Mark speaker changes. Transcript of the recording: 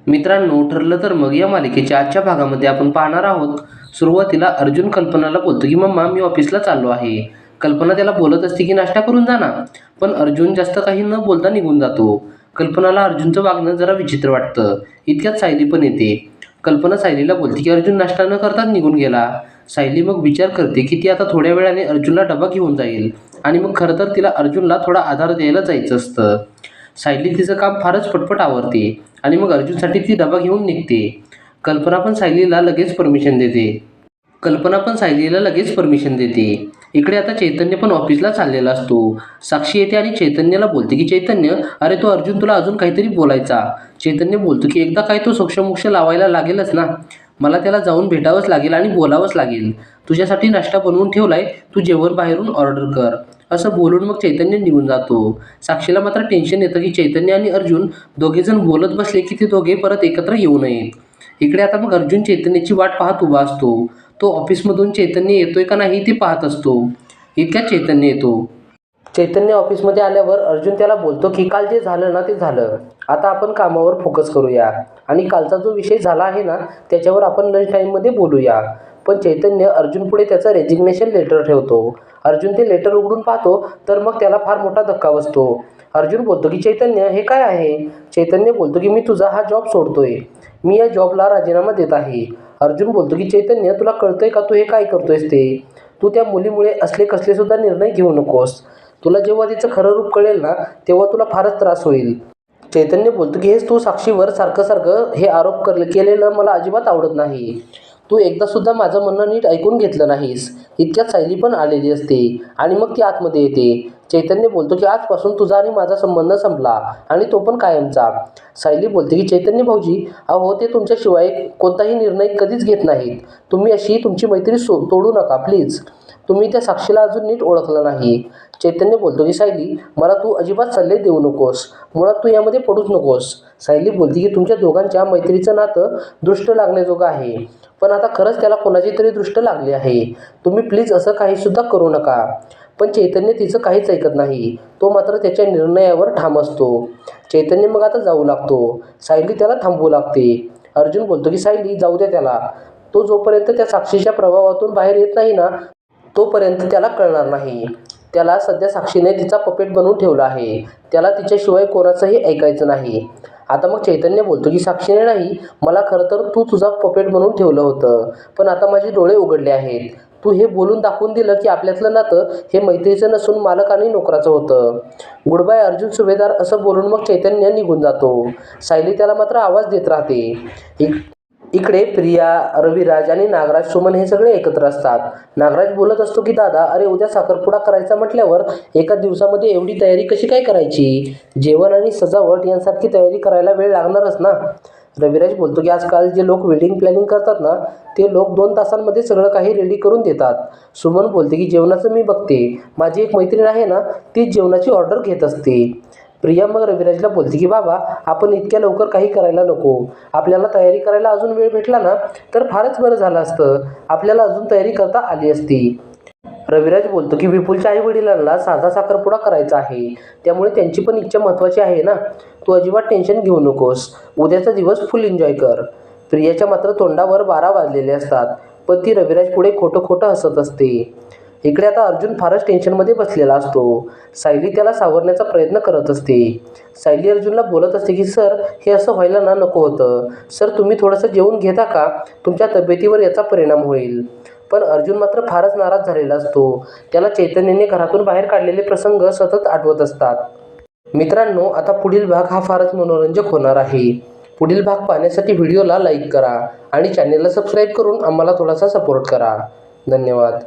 Speaker 1: मित्रांनो, ठरलं तर मग या मालिकेच्या आजच्या भागामध्ये आपण पाहणार आहोत. सुरुवातीला अर्जुन कल्पनाला बोलतो की मम्मा मी ऑफिसला चाललो आहे. कल्पना त्याला बोलत असते की नाश्ता करून जा ना, पण अर्जुन जास्त काही न बोलता निघून जातो. कल्पनाला अर्जुनचं वागणं जरा विचित्र वाटतं. इतक्यात सायली पण येते. कल्पना सायलीला बोलते की अर्जुन नाश्ता न करताच निघून गेला. सायली मग विचार करते की ती आता थोड्या वेळाने अर्जुनला डबा घेऊन जाईल आणि मग खरं तर तिला अर्जुनला थोडा आधार द्यायला जायचं असतं. सायली तिचं काम फारच पटपट आवरते आणि मग अर्जुनसाठी ती डबा घेऊन निघते. कल्पना पण सायलीला लगेच परमिशन देते. इकडे आता चैतन्य पण ऑफिसला चाललेला असतो. साक्षी येते आणि चैतन्याला बोलते की चैतन्य, अरे तो अर्जुन तुला अजून काहीतरी बोलायचा. चैतन्य बोलतो की एकदा काय तो सोक्षमोक्ष लावायला लागेलच ना. मला त्याला जाऊन भेटावंच लागेल आणि बोलावंच लागेल. तुझ्यासाठी नाश्ता बनवून ठेवलाय, तू जेवण बाहेरून ऑर्डर कर. असं बोलून मग चैतन्य निघून जातो. साक्षीला मात्र टेन्शन येतं की चैतन्य आणि अर्जुन दोघेजण बोलत बसले की ते दोघे परत एकत्र येऊ नयेत. इकडे आता मग अर्जुन चैतन्याची वाट पाहत उभा असतो. तो ऑफिसमधून चैतन्य येतोय का नाही ते पाहत असतो. इतक्यात चैतन्य येतो. चैतन्य ऑफिसमध्ये आल्यावर अर्जुन त्याला बोलतो की काल जे झालं ना ते झालं. आता आपण कामावर फोकस करूया आणि कालचा जो विषय झाला आहे ना त्याच्यावर आपण लंच टाईममध्ये बोलूया. पण चैतन्य अर्जुन पुढे त्याचं रेजिग्नेशन लेटर ठेवतो. अर्जुन ते लेटर उघडून पाहतो तर मग त्याला फार मोठा धक्का बसतो. अर्जुन बोलतो की चैतन्य हे काय आहे? चैतन्य बोलतो की मी तुझा हा जॉब सोडतोय. मी या जॉबला राजीनामा देत आहे. अर्जुन बोलतो की चैतन्य तुला कळतंय का तू हे काय करतोयस ते? तू त्या मुलीमुळे असले कसले सुद्धा निर्णय घेऊ नकोस. तुला जेव्हा तिचं खरं रूप कळेल ना तेव्हा तुला फारच त्रास होईल. चैतन्य बोलतो की हेच तू साक्षीवर सारखं सारखं हे आरोप केलेलं मला अजिबात आवडत नाही. तू एकदा सुद्धा माझं म्हणणं नीट ऐकून घेतलं नाहीस. इतक्यात सायली पण आलेली असते आणि मग ती आतमध्ये येते. चैतन्य बोलतो की आजपासून तुझा आणि माझा संबंध संपला आणि तो पण कायमचा. सायली बोलते की चैतन्य भाऊजी, अहो ते तुमच्याशिवाय कोणताही निर्णय कधीच घेत नाहीत. तुम्ही अशी तुमची मैत्री तोडू नका प्लीज. तुम्ही त्या साक्षीला अजून नीट ओळखलं नाही. चैतन्य बोलतो की सायली, मला तू अजिबात सल्ले देऊ नकोस. मुळात तू यामध्ये पडूच नकोस. सायली बोलते की तुमच्या दोघांच्या मैत्रीचं नातं दृष्ट लागण्याजोगं आहे. पण आता खरंच त्याला कोणाची तरी दृष्ट लागली आहे. तुम्ही प्लीज असं काहीसुद्धा करू नका. पण चैतन्य तिचं काहीच ऐकत नाही. तो मात्र त्याच्या निर्णयावर ठाम असतो. चैतन्य मग आता जाऊ लागतो. सायली त्याला थांबवू लागते. अर्जुन बोलतो की सायली जाऊ द्या त्याला. तो जोपर्यंत त्या साक्षीच्या प्रभावातून बाहेर येत नाही ना तोपर्यंत त्याला कळणार नाही. त्याला सध्या साक्षीने तिचा पपेट बनवून ठेवला आहे. त्याला तिच्याशिवाय कोणाचंही ऐकायचं नाही. आता मग चैतन्य बोलतो की साक्षीने नाही, मला खरं तर तू तुझा पपेट बनवून ठेवलं होतं. पण आता माझे डोळे उघडले आहेत. तू हे बोलून दाखवून दिलं की आपल्यातलं नातं हे मैत्रीचं नसून मालक आणि नोकराचं होतं. गुड बाय अर्जुन सुभेदार असं बोलून मग चैतन्य निघून जातो. सायली त्याला मात्र आवाज देत राहते. इकडे प्रिया, रविराज आणि नागराज सुमन हे सगळे एकत्र असतात. नागराज बोलत असतो की दादा, अरे उद्या साखरपुडा करायचा म्हटल्यावर एका दिवसामध्ये एवढी तयारी कशी काय करायची? जेवण आणि सजावट यांसारखी तयारी करायला वेळ लागणारच ना. रविराज बोलतो की आजकाल जे लोक वेडिंग प्लॅनिंग करतात ना ते लोक 2 तासांमध्ये सगळं काही रेडी करून देतात. सुमन बोलते की जेवणाचं मी बघते. माझी एक मैत्रीण आहे ना तीच जेवणाची ऑर्डर घेत असते. प्रिया मग रविराजला बोलते की बाबा आपण इतक्या लवकर काही करायला नको. आपल्याला तयारी करायला अजून वेळ भेटला ना तर फारच बरं झालं असतं. आपल्याला अजून तयारी करता आली असती. रविराज बोलतो की विपुलच्या आई वडिलांना साधा साखरपुडा करायचा आहे. त्यामुळे त्यांची पण इच्छा महत्त्वाची आहे ना. तू अजिबात टेन्शन घेऊ नकोस. उद्याचा दिवस फुल एन्जॉय कर. प्रियाच्या मात्र तोंडावर 12 वाजलेले असतात. पण ती रविराज पुढे खोटं खोटं हसत असते. इकडे आता अर्जुन फारच टेन्शनमध्ये बसलेला असतो. सायली त्याला सावरण्याचा प्रयत्न करत असते. सायली अर्जुनला बोलत असते की सर हे असं व्हायला ना नको होतं. सर तुम्ही थोडंसं जेवून घेता का? तुमच्या तब्येतीवर याचा परिणाम होईल. पण अर्जुन मात्र फारच नाराज झालेला असतो. त्याला चैतन्याने घरातून बाहेर काढलेले प्रसंग सतत आठवत असतात. मित्रांनो, आता पुढील भाग हा फारच मनोरंजक होणार आहे. पुढील भाग पाहण्यासाठी व्हिडिओला लाईक करा आणि चॅनेलला सबस्क्राईब करून आम्हाला थोडासा सपोर्ट करा. धन्यवाद.